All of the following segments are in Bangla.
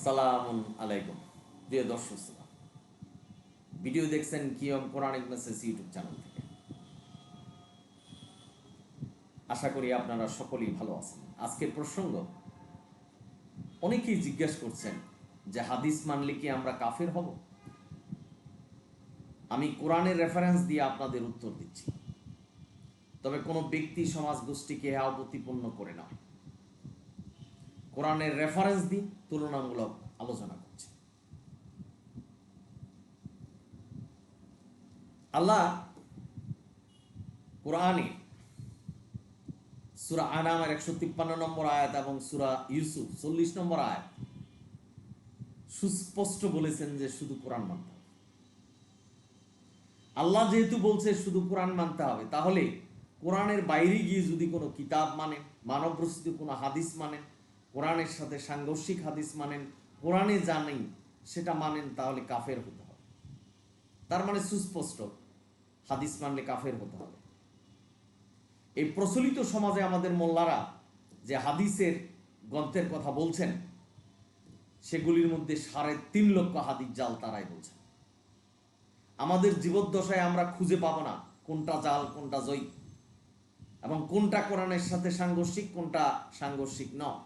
আসসালামু আলাইকুম প্রিয় দর্শক শ্রোতা, ভিডিও দেখছেন কিয়ম কোরআনিক মেসেজ ইউটিউব চ্যানেল থেকে। আশা করি আপনারা সকলেই ভালো আছেন। আজকের প্রসঙ্গ, অনেকেই জিজ্ঞেস করছেন যে হাদিস মানলে কি আমরা কাফের হব। আমি কোরআনের রেফারেন্স দিয়ে আপনাদের উত্তর দিচ্ছি, তবে কোনো ব্যক্তি সমাজ গোষ্ঠীকে হ্যাঁ প্রতিপন্ন করে না, কোরআনের রেফারেন্স দিয়ে তুলনামূলক আলোচনা করছি। আল্লাহ কোরআনে সূরা আনামের 153 নম্বর আয়াত এবং সূরা ইউসুফ 40 নম্বর আয়াত সুস্পষ্ট বলেছেন যে শুধু কোরআন মানতে হবে। আল্লাহ যেহেতু বলছে শুধু কোরআন মানতে হবে, তাহলে কোরআনের বাইরে গিয়ে যদি কোনো কিতাব মানেন, মানব রচিত কোনো হাদিস মানেন, কোরআনের সাথে সাংঘর্ষিক হাদিস মানেন, কোরআনে জানেন সেটা মানেন, তাহলে কাফের হতে হবে। তার মানে সুস্পষ্ট, হাদিস মানলে কাফের হতে হবে। এই প্রচলিত সমাজে আমাদের মোল্লারা যে হাদিসের গ্রন্থের কথা বলছেন, সেগুলির মধ্যে 3.5 লক্ষ হাদিস জাল তারাই বলছেন। আমাদের জীবদ্দশায় আমরা খুঁজে পাবো না কোনটা জাল কোনটা জয়ী, এবং কোনটা কোরআনের সাথে সাংঘর্ষিক কোনটা সাংঘর্ষিক নয়।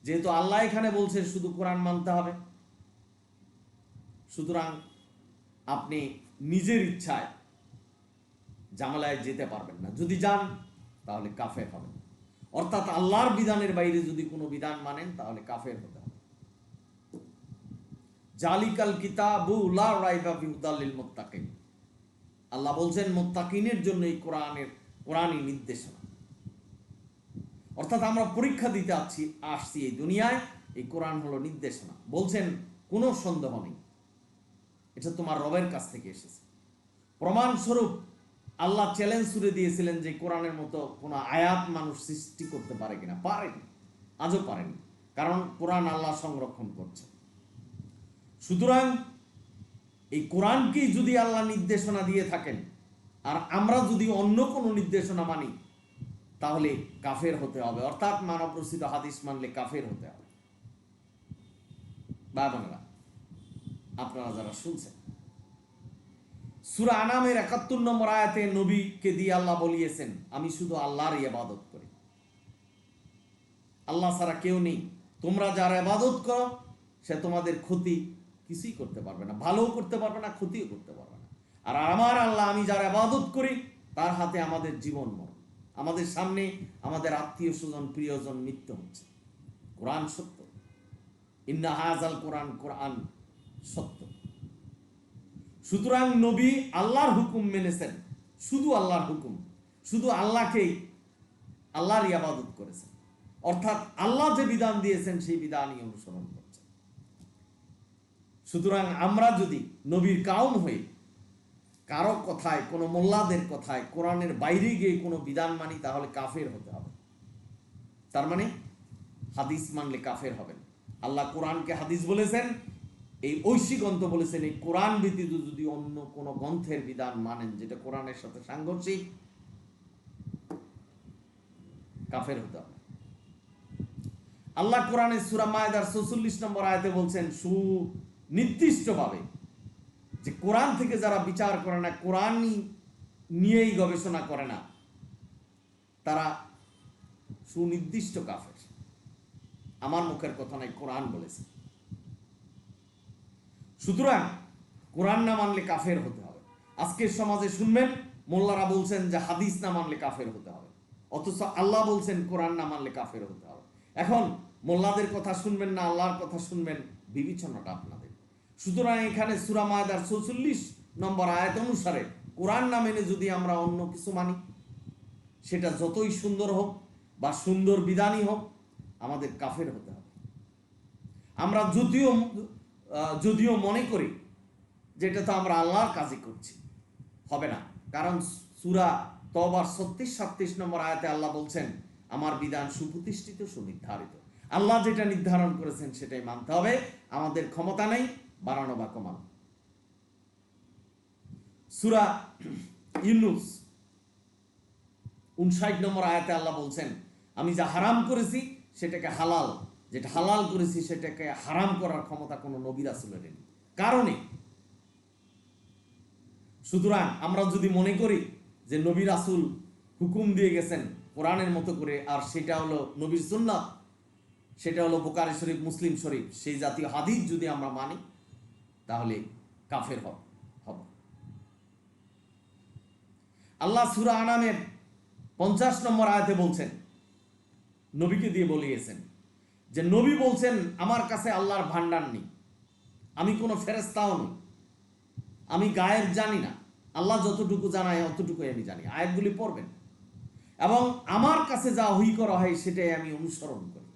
যেহেতু আল্লাহ এখানে বলছেন শুধু কোরআন মানতে হবে, সুতরাং আপনি নিজের ইচ্ছায় জামালায় যেতে পারবেন না। যদি যান তাহলে কাফের হবেন, অর্থাৎ আল্লাহর বিধানের বাইরে যদি কোনো বিধান মানেন তাহলে কাফের হতে হবে। জালিকাল কিতাবু লা রাইবা ফিহি হুদাল লিল মুত্তাকিন, আল্লাহ বলছেন মুত্তাকিনের জন্য এই কোরআনই নির্দেশনা। অর্থাৎ আমরা পরীক্ষা দিতে আসছি এই দুনিয়ায়, এই কোরআন হলো নির্দেশনা। বলছেন কোনো সন্দেহ নেই, এটা তোমার রবের কাছ থেকে এসেছে। প্রমাণস্বরূপ আল্লাহ চ্যালেঞ্জ ছুড়ে দিয়েছিলেন যে কোরআনের মতো কোনো আয়াত মানুষ সৃষ্টি করতে পারে কিনা। পারেনি, আজও পারেনি, কারণ কোরআন আল্লাহ সংরক্ষণ করছে। সুতরাং এই কোরআনকেই যদি আল্লাহ নির্দেশনা দিয়ে থাকেন আর আমরা যদি অন্য কোনো নির্দেশনা মানি, তাহলে কাফের হতে হবে, অর্থাৎ মানব রচিত হাদিস মানলে কাফের হতে হবে। বাবা, আপনারা যারা শুনছেন, সূরা আনামের 71 নম্বর আয়াতে নবীকে দিয়ে আল্লাহ বলিয়েছেন, আমি শুধু আল্লাহর ইবাদত করি, আল্লাহ ছাড়া কেউ নেই। তোমরা যার ইবাদত করো সে তোমাদের ক্ষতি কিছুই করতে পারবে না, ভালোও করতে পারবে না, ক্ষতিও করতে পারবে না। আর আমার আল্লাহ, আমি যার ইবাদত করি তার হাতে আমাদের জীবন মরণ। আমাদের সামনে আমাদের আত্মীয় স্বজন প্রিয়জন মৃত্যু হচ্ছে। কোরআন সত্য, ইন্না হাযাল কোরআন সত্য। সুতরাং নবী আল্লাহর হুকুম মেনেছেন, শুধু আল্লাহর হুকুম, শুধু আল্লাহকেই আল্লাহর ইবাদত করেছেন, অর্থাৎ আল্লাহ যে বিধান দিয়েছেন সেই বিধানই অনুসরণ করছেন। সুতরাং আমরা যদি নবীর কাউম হয়ে কারো কথায়, কোনো মোল্লাদের কথায় কোরআনের বাইরে গিয়ে কোনো বিধান মানি, তাহলে কাফের হতে হবে। তার মানে হাদিস মানলে কাফের হবেন। আল্লাহ কোরআনকে হাদিস বলেছেন, এই ঐশী গ্রন্থ বলেছেন, এই কোরআন ব্যতীত যদি অন্য কোনো গ্রন্থের বিধান মানেন যেটা কোরআনের সাথে সাংঘর্ষিক, কাফের হতে হবে। আল্লাহ কোরআনের সূরা মায়েদার 44 নম্বর আয়াতে বলছেন সুনির্দিষ্টভাবে যে কোরআন থেকে যারা বিচার করে না, কোরআন নিয়েই গবেষণা করে না, তারা সুনির্দিষ্ট কাফের। আমার মুখের কথা নাই, কোরআন বলেছে। সুতরাং কোরআন না মানলে কাফের হতে হবে। আজকের সমাজে শুনবেন মোল্লারা বলছেন যে হাদিস না মানলে কাফের হতে হবে, অথচ আল্লাহ বলছেন কোরআন না মানলে কাফের হতে হবে। এখন মোল্লাদের কথা শুনবেন না আল্লাহর কথা শুনবেন, বিবেচনাটা আপনাদের। সুতরাং এখানে সূরা মায়েদার 44 নম্বর আয়াত অনুসারে কোরআন না মেনে যদি আমরা অন্য কিছু মানি, সেটা যতই সুন্দর হোক বা সুন্দর বিধানই হোক, আমাদের কাফের হতে হবে। আমরা যদিও মনে করি যেটা তো আমরা আল্লাহর কাজই করছি, হবে না। কারণ সূরা তওবার 36-37 নম্বর আয়াতে আল্লাহ বলছেন, আমার বিধান সুপ্রতিষ্ঠিত, সুনির্ধারিত। আল্লাহ যেটা নির্ধারণ করেছেন সেটাই মানতে হবে, আমাদের ক্ষমতা নেই বাড়ানো বা কমানো। সূরা ইউনূস 59 নম্বর আয়াতে আল্লাহ বলছেন, আমি যা হারাম করেছি সেটাকে হালাল যেটা হালাল করেছি সেটাকে হারাম করার ক্ষমতা কোনো নবী রাসূলের নেই কারণে। সুতরাং আমরা যদি মনে করি যে নবী রাসূল হুকুম দিয়ে গেছেন কোরআনের মতো করে, আর সেটা হলো নবীর সুন্নাত, সেটা হলো বুখারী শরীফ, মুসলিম শরীফ, সেই জাতীয় হাদিস যদি আমরা মানি, তাহলে কাফের হব। আল্লাহ সূরা আনামের 50 নম্বর আয়াতে বলছেন, নবীকে দিয়ে বলিয়েছেন যে নবী বলছেন আমার কাছে আল্লাহর ভান্ডার নেই, আমি কোনো ফেরেশতাও নই, আমি গায়েব জানি না, আল্লাহ যতটুকু জানায় অতটুকুই আমি জানি। আয়াতগুলি পড়বেন, এবং আমার কাছে যা ওহী করা হয় সেটাই আমি অনুসরণ করি।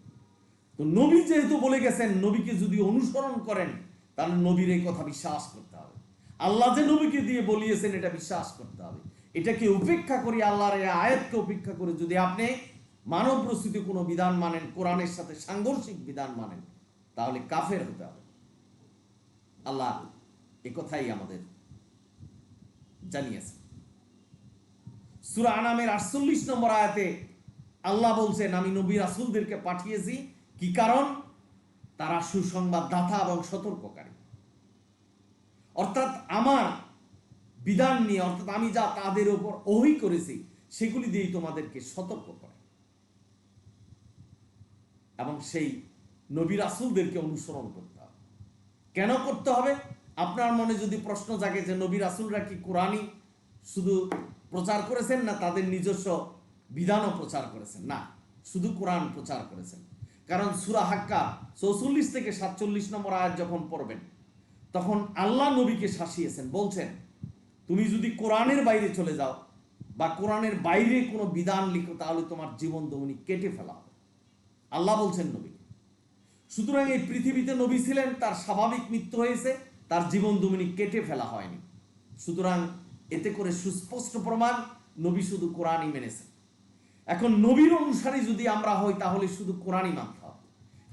তো নবী যেহেতু বলে গেছেন, নবীকে যদি অনুসরণ করেন তাহলে নবীর এই কথা বিশ্বাস করতে হবে। আল্লাহ যে নবীকে দিয়ে বলিয়েছেন এটা বিশ্বাস করতে হবে। এটাকে উপেক্ষা করি, আল্লাহর এই আয়াতকে উপেক্ষা করে যদি আপনি মানব রচিত কোনো বিধান মানেন, কোরআনের সাথে সাংঘর্ষিক বিধান মানেন, তাহলে কাফের হতে হবে। আল্লাহ এ কথাই আমাদের জানিয়েছে। সূরা আনামের 48 নম্বর আয়াতে আল্লাহ বলছেন আমি নবী রাসূলদেরকে পাঠিয়েছি কি কারণ? তারা সুসংবাদ দাতা এবং সতর্ককারী। অর্থাৎ আমার বিধান নিয়ে, অর্থাৎ আমি যা তাদের উপর ওহী করেছি সেগুলি দিয়েই তোমাদেরকে সতর্ক করে, এবং সেই নবী রাসূলদেরকে অনুসরণ করতে হবে। কেন করতে হবে? আপনার মনে যদি প্রশ্ন জাগে যে নবী রাসূলরা কি কোরআনই শুধু প্রচার করেছেন না তাদের নিজস্ব বিধানও প্রচার করেছেন? না, শুধু কোরআন প্রচার করেছেন। কারণ সূরা হাক্কা 44 থেকে 47 নম্বর আয়াত যখন পড়বেন, তখন আল্লাহ নবীকে শাসিয়েছেন, বলছেন তুমি যদি কোরআনের বাইরে চলে যাও বা কোরআনের বাইরে কোনো বিধান লিখো তাহলে তোমার জীবন দমনি কেটে ফেলা হবে। আল্লাহ বলছেন নবী। সুতরাং এই পৃথিবীতে নবী ছিলেন, তার স্বাভাবিক মৃত্যু হয়েছে, তার জীবন দমনি কেটে ফেলা হয়নি। সুতরাং এতে করে সুস্পষ্ট প্রমাণ নবী শুধু কোরআনই মেনেছেন। এখন নবীর অনুসারী যদি আমরা হই তাহলে শুধু কোরআনই মানতে হবে।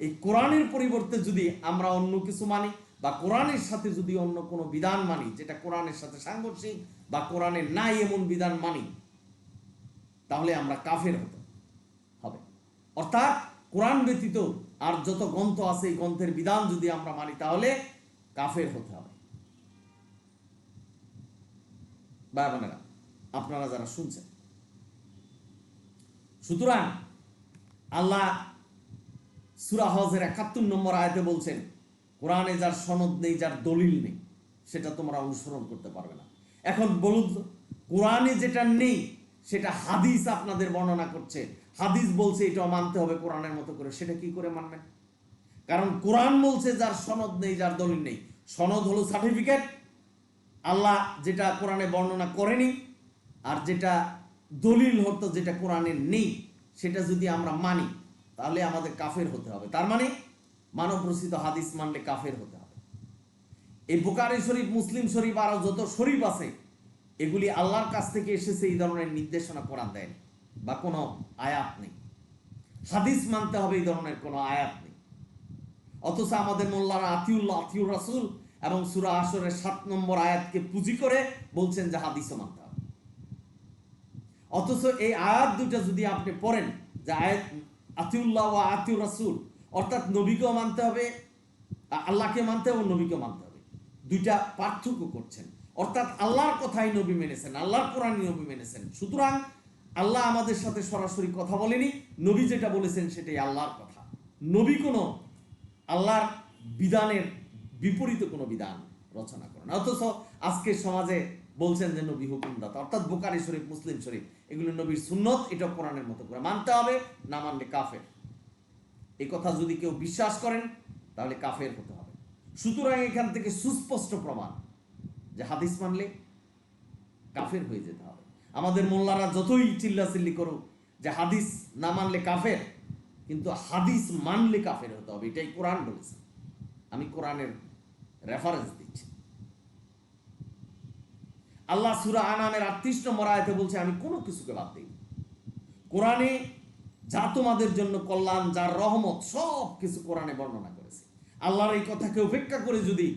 এই কোরআনের পরিবর্তে যদি আমরা অন্য কিছু মানি বা কোরআনের সাথে যদি অন্য কোনো বিধান মানি যেটা কোরআনের সাথে সাংঘর্ষিক বা কোরআনের নাই এমন বিধান মানি, তাহলে আমরা কাফের হতে হবে। অর্থাৎ কোরআন ব্যতীত আর যত গ্রন্থ আছে এই গ্রন্থের বিধান যদি আমরা মানি তাহলে কাফের হতে হবে। ভাই বোনেরা, আপনারা যারা শুনছেন, সুতরাং আল্লাহ সূরা হজের 71 নম্বর আয়াতে বলছেন কোরআনে যার সনদ নেই, যার দলিল নেই, সেটা তোমরা অনুসরণ করতে পারবে না। এখন বলুন, কোরআনে যেটা নেই সেটা হাদিস আপনাদের বর্ণনা করছে, হাদিস বলছে এটা মানতে হবে কোরআনের মতো করে, সেটা কি করে মানবেন? কারণ কোরআন বলছে যার সনদ নেই, যার দলিল নেই। সনদ হলো সার্টিফিকেট, আল্লাহ যেটা কোরআনে বর্ণনা করেনি, আর যেটা দলিল হতো যেটা কোরআনে নেই, সেটা যদি আমরা মানি তাহলে আমাদের কাফের হতে হবে। তার মানে মানব রচিত হাদিস মানলে কাফের হতে হবে। এই বুখারী শরীফ, মুসলিম শরীফ আরো যত শরীফ আছে এগুলি আল্লাহর কাছ থেকে এসেছে, এই ধরনের নির্দেশনা কোরআন দেয়নি বা কোনো আয়াত নেই। হাদিস মানতে হবে এই ধরনের কোনো আয়াত নেই। অথচ আমাদের মোল্লারা আতিউল্লাহ, আতিউর রাসূল এবং সূরা আসরের 7 নম্বর আয়াতকে পুঁজি করে বলছেন যে হাদিসও মানতে হবে। অথচ এই আয়াত দুটা যদি আপনি পড়েন, যে আয়াত আতিউল্লাহ ওয়া আতিউর রাসূল, অর্থাৎ নবীকেও মানতে হবে, আল্লাহকে মানতে হবে, নবীকেও মানতে হবে, দুইটা পার্থক্য করছেন। অর্থাৎ আল্লাহর কথাই নবী মেনেছেন, আল্লাহর কোরআনই নবী মেনেছেন। সুতরাং আল্লাহ আমাদের সাথে সরাসরি কথা বলেনি, নবী যেটা বলেছেন সেটাই আল্লাহর কথা। নবী কোনো আল্লাহর বিধানের বিপরীতে কোনো বিধান রচনা করেন। অথচ আজকের সমাজে বলছেন যে নবী হুকুমদাতা, অর্থাৎ বুখারী শরীফ, মুসলিম শরীফ এগুলো নবীর সুন্নত, এটা কোরআনের মতো করে মানতে হবে, না মানলে কাফের। এই কথা যদি কেউ বিশ্বাস করেন তাহলে কাফের হতে হবে। সুতরাং এখান থেকে সুস্পষ্ট প্রমাণ যে হাদিস মানলে কাফের হয়ে যেতে হবে। আমাদের মোল্লারা যতই চিল্লাচিল্লি করুক যে হাদিস না মানলে কাফের, কিন্তু হাদিস মানলে কাফের হতে হবে, এটাই কোরআন বলেছে। আমি কোরআনের রেফারেন্স দিচ্ছি। আল্লাহ সূরা আনামের 38 নম্বর আয়াতে বলছে আমি কোনো কিছুকে বাদ দিই। কোরআনে যা তোমাদের জন্য কল্যাণ, যার রহমত, সব কিছু কোরআনে বর্ণনা করেছে। আল্লাহর এই কথাকে উপেক্ষা করে যদি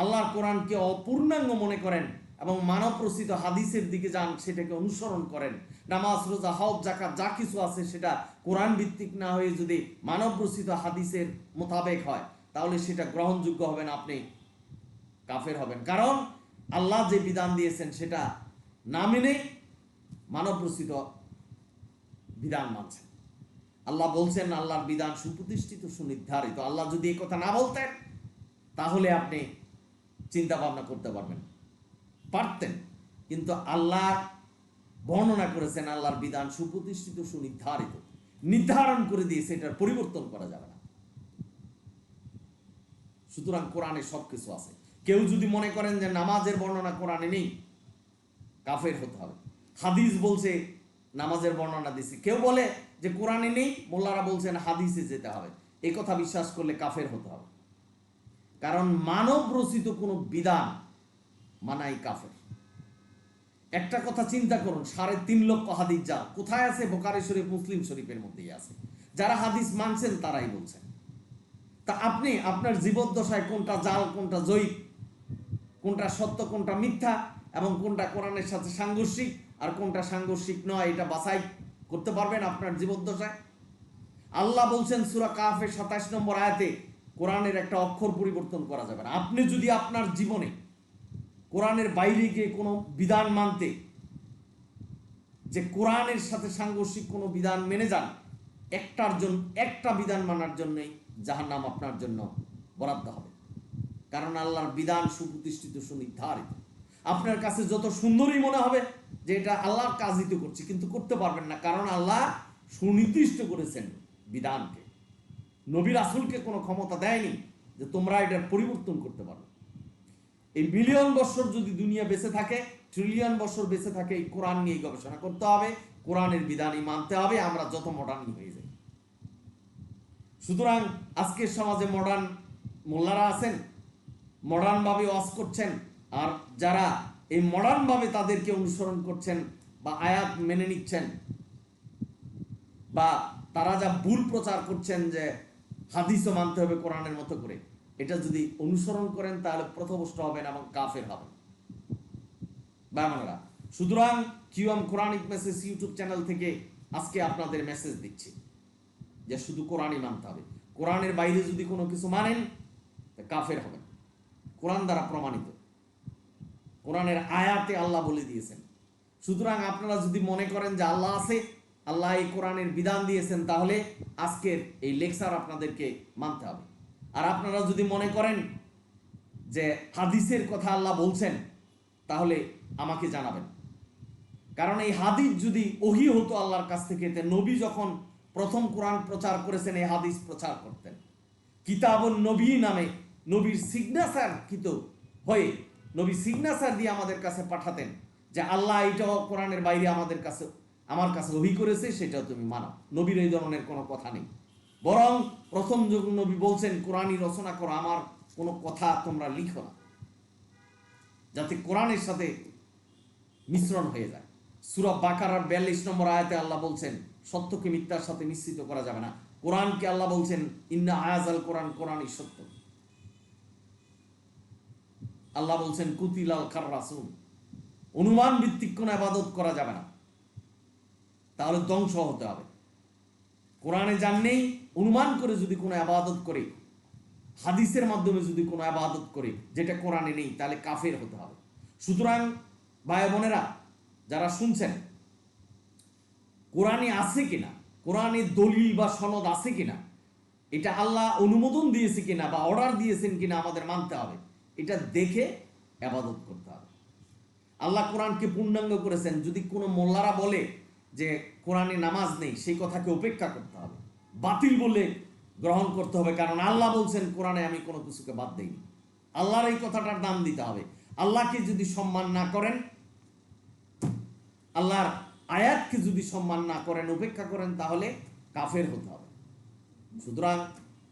আল্লাহর কোরআনকে অপূর্ণাঙ্গ মনে করেন এবং মানব রচিত হাদিসের দিকে যান, সেটাকে অনুসরণ করেন, নামাজ রোজা হজ যাকাত যা কিছু আছে সেটা কোরআন ভিত্তিক না হয়ে যদি মানব রচিত হাদিসের মোতাবেক হয়, তাহলে সেটা গ্রহণযোগ্য হবে না, আপনি কাফের হবেন। কারণ আল্লাহ যে বিধান দিয়েছেন সেটা না মেনে মানব রচিত বিধান মানছেন। আল্লাহ বলছেন আল্লাহর বিধান সুপ্রতিষ্ঠিত সুনির্ধারিত। আল্লাহ যদি এই কথা না বলতেন তাহলে আপনি চিন্তা ভাবনা করতে পারতেন, কিন্তু আল্লাহ বর্ণনা করেছেন আল্লাহর বিধান সুপ্রতিষ্ঠিত সুনির্ধারিত, নির্ধারণ করে দিয়েছে, এটার পরিবর্তন করা যাবে না। সুতরাং কোরআনে সবকিছু আছে। কেউ যদি মনে করেন যে নামাজের বর্ণনা কোরআনে নেই, কাফের হতে হবে। হাদিস বলছে নামাজের বর্ণনা দিছে, কেউ বলে যে কোরআনে নেই, মোল্লারা বলছেন হাদিসে যেতে হবে, এই কথা বিশ্বাস করলে কাফের হতে হবে। কারণ মানব রচিত কোনো বিধান মানাই কাফের। একটা কথা চিন্তা করুন, 3.5 লক্ষ হাদিস যা কোথায় আছে? বুখারী শরীফ, মুসলিম শরীফের মধ্যেই আছে। যারা হাদিস মানছেন তারাই বলছেন। তা আপনি আপনার জীবদ্দশায় কোনটা জাল, কোনটা জয়ীফ, কোনটা সত্য, কোনটা মিথ্যা, এবং কোনটা কোরআনের সাথে সাংঘর্ষিক আর কোনটা সাংঘর্ষিক নয়, এটা বাছাই করতে পারবেন আপনার জীবদ্দশায়? আল্লাহ বলছেন সূরা কাফের 27 নম্বর আয়াতে, কোরআনের একটা অক্ষর পরিবর্তন করা যাবে না। আপনি যদি আপনার জীবনে কোরআনের বাইরে গিয়ে কোনো বিধান মানতে, যে কোরআনের সাথে সাংঘর্ষিক কোনো বিধান মেনে যান, একটা বিধান মানার জন্যই জাহান্নাম আপনার জন্য বরাদ্দ হবে। কারণ আল্লাহর বিধান সুপ্রতিষ্ঠিত সুনির্ধারিত। আপনার কাছে যত সুন্দরই মনে হবে যে এটা আল্লাহর কাজই তো করছি, কিন্তু করতে পারবেন না, কারণ আল্লাহ সুনির্দিষ্ট করেছেন বিধানকে। নবী রাসূলকে কোনো ক্ষমতা দেয়নি যে তোমরা এটার পরিবর্তন করতে পারো। এই মিলিয়ন বছর যদি দুনিয়া বেঁচে থাকে, ট্রিলিয়ন বছর বেঁচে থাকে, এই কোরআন নিয়ে গবেষণা করতে হবে, কোরআনের বিধানই মানতে হবে, আমরা যত মডার্ন হয়ে যাই। সুতরাং আজকের সমাজে মডার্ন মোল্লারা আছেন, মডার্ন ভাবে ওয়াজ করছেন, আর যারা এই মডার্ন ভাবে তাদেরকে অনুসরণ করছেন বা আয়াত মেনে নিচ্ছেন, বা তারা যা ভুল প্রচার করছেন যে হাদিসও মানতে হবে কোরআনের মতো করে, এটা যদি অনুসরণ করেন তাহলে পথভ্রষ্ট হবেন এবং কাফের হবেন। বাংলারা, সুতরাং QM Quranic message YouTube channel থেকে আজকে আপনাদের মেসেজ দিচ্ছি যে শুধু কোরআনই মানতে হবে। কোরআনের বাইরে যদি কোনো কিছু মানেন কাফের হবেন। কোরআন দ্বারা প্রমাণিত, কোরআনের আয়াতে আল্লাহ বলে দিয়েছেন। সুতরাং আপনারা যদি মনে করেন যে আল্লাহ আছে, আল্লাহ এই কোরআনের বিধান দিয়েছেন, তাহলে আজকের এই লেকচার আপনাদেরকে মানতে হবে। আর আপনারা যদি মনে করেন যে হাদিসের কথা আল্লাহ বলছেন, তাহলে আমাকে জানাবেন। কারণ এই হাদিস যদি ওহী হতো আল্লাহর কাছ থেকে, নবী যখন প্রথম কোরআন প্রচার করেছেন এই হাদিস প্রচার করতেন। কিতাবুন নবী নামে নবীর সিগনেচার কৃত হয়ে নবী সিগনেচার দিয়ে আমাদের কাছে পাঠাতেন যে আল্লাহ এইটাও কোরআনের বাইরে আমার কাছে ওহী করেছে, সেটাও তুমি মানো। নবীর এই ধরনের কোনো কথা নেই। বরং প্রথম যখন নবী বলছেন কোরআনই রচনা করো, আমার কোনো কথা তোমরা লিখো না, যাতে কোরআনের সাথে মিশ্রণ হয়ে যায়। সূরা বাকারার 42 নম্বর আয়াতে আল্লাহ বলছেন সত্যকে মিথ্যার সাথে মিশ্রিত করা যাবে না। কোরআনকে আল্লাহ বলছেন ইন্না আয়াজাল কোরআন, কোরআনই সত্য। আল্লাহ বলছেন কুতিলাল খাররাসুন, অনুমান ভিত্তিক কোনো ইবাদত করা যাবে না, তাহলে ধ্বংস হতে হবে। কোরআনে জান নেই, অনুমান করে যদি কোনো ইবাদত করে, হাদিসের মাধ্যমে যদি কোনো ইবাদত করে যেটা কোরআনে নেই, তাহলে কাফের হতে হবে। সুতরাং ভাই বোনেরা যারা শুনছেন, কোরআনে আছে কিনা, কোরআনে দলিল বা সনদ আছে কিনা, এটা আল্লাহ অনুমোদন দিয়েছে কিনা বা অর্ডার দিয়েছেন কিনা আমাদের মানতে হবে। এটা দেখে ইবাদত করতে হবে। আল্লাহ কোরআনকে পূর্ণাঙ্গ করেছেন। যদি কোনো মোল্লারা বলে যে কোরআনে নামাজ নেই, সেই কথাকে উপেক্ষা করতে হবে, বাতিল বলে গ্রহণ করতে হবে। কারণ আল্লাহ বলছেন কোরআনে আমি কোনো কিছুকে বাদ দেইনি। আল্লাহর এই কথাটার দাম দিতে হবে। আল্লাহকে যদি সম্মান না করেন, আল্লাহর আয়াতকে যদি সম্মান না করেন, উপেক্ষা করেন, তাহলে কাফের হতে হবে। সুতরাং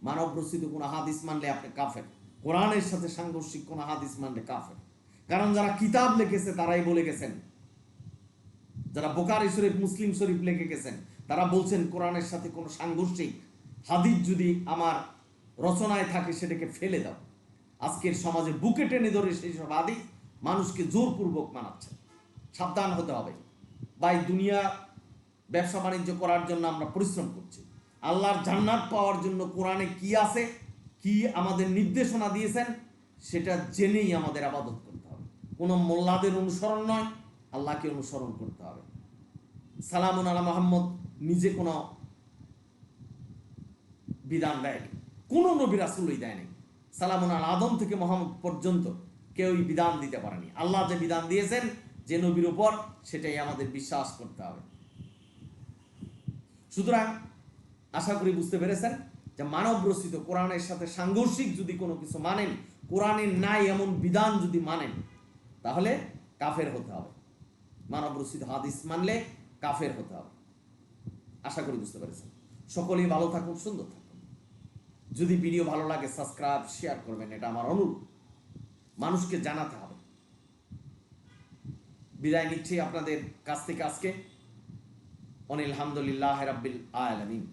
মানব রচিত কোনো হাদিস মানলে আপনি কাফের, কোরআনের সাথে সাংঘর্ষিক কোনো হাদিস মানলে কাফের। কারণ যারা কিতাব লিখেছে তারাই বলে গেছেন, যারা বুখারী শরীফ, মুসলিম শরীফ লিখে গেছেন, তারা বলছেন কোরআনের সাথে কোনো সাংঘর্ষিক হাদিস যদি আমার রচনায় থাকে সেটাকে ফেলে দাও। আজকের সমাজে বুকে টেনে ধরে সেই সব হাদিস মানুষকে জোরপূর্বক মানাচ্ছেন। সাবধান হতে হবে ভাই। দুনিয়া ব্যবসা বাণিজ্য করার জন্য আমরা পরিশ্রম করছি, আল্লাহর জান্নাত পাওয়ার জন্য কোরআনে কি আছে, কি আমাদের নির্দেশনা দিয়েছেন, সেটা জেনেই আমাদের আবাদত করতে হবে। কোনো মোল্লাদের অনুসরণ নয়, আল্লাহকে অনুসরণ করতে হবে। সালামুন আলা মোহাম্মদ নিজে কোনো বিধান দেয়নি, কোনো নবী রাসূলই দেয়নি। সালামুন আলা আদম থেকে মোহাম্মদ পর্যন্ত কেউই বিধান দিতে পারেনি। আল্লাহ যে বিধান দিয়েছেন যে নবীর উপর, সেটাই আমাদের বিশ্বাস করতে হবে। সুতরাং আশা করি বুঝতে পেরেছেন যে মানব রচিত কোরআনের সাথে সাংঘর্ষিক যদি কোনো কিছু মানেন, কোরআনের নাই এমন বিধান যদি মানেন, তাহলে কাফের হতে হবে। মানব রচিত হাদিস মানলে কাফের হতে হবে। আশা করি বুঝতে পেরেছেন। সকলেই ভালো থাকুন, সুন্দর থাকুন। যদি ভিডিও ভালো লাগে সাবস্ক্রাইব শেয়ার করবেন, এটা আমার অনুরোধ, মানুষকে জানাতে হবে। বিদায় নিচ্ছি আপনাদের কাছ থেকে আজকে। অনিল হামদুলিল্লাহ রাব্বিল আলামিন।